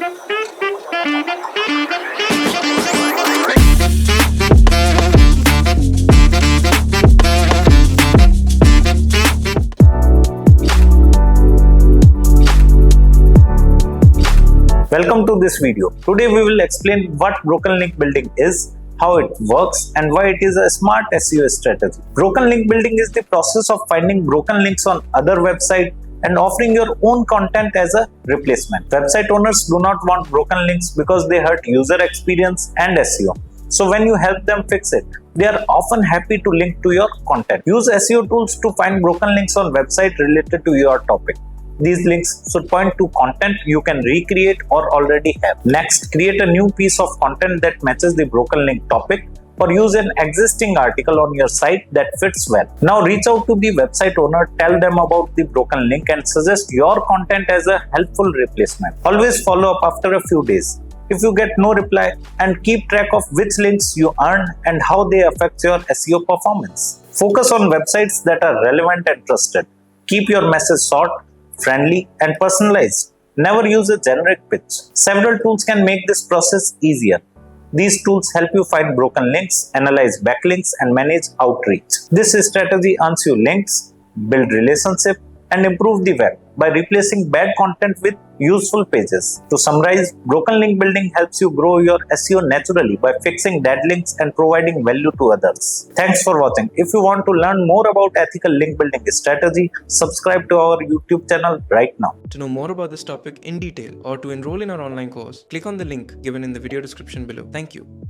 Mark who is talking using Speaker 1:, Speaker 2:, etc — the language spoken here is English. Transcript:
Speaker 1: Welcome to this video. Today we will explain what broken link building is, how it works, and why it is a smart SEO strategy. Broken link building is the process of finding broken links on other websites and offering your own content as a replacement. Website owners do not want broken links because they hurt user experience and SEO. So when you help them fix it, they are often happy to link to your content. Use SEO tools to find broken links on websites related to your topic. These links should point to content you can recreate or already have. Next, create a new piece of content that matches the broken link topic, or use an existing article on your site that fits well. Now reach out to the website owner, tell them about the broken link and suggest your content as a helpful replacement. Always follow up after a few days. If you get no reply, and keep track of which links you earn and how they affect your SEO performance. Focus on websites that are relevant and trusted. Keep your message short, friendly, and personalized. Never use a generic pitch. Several tools can make this process easier. These tools help you find broken links, analyze backlinks, and manage outreach. This strategy earns you links, build relationships, and improve the web by replacing bad content with useful pages. To summarize, broken link building helps you grow your SEO naturally by fixing dead links and providing value to others. Thanks for watching. If you want to learn more about ethical link building strategy, subscribe to our YouTube channel right now.
Speaker 2: To know more about this topic in detail or to enroll in our online course, click on the link given in the video description below. Thank you.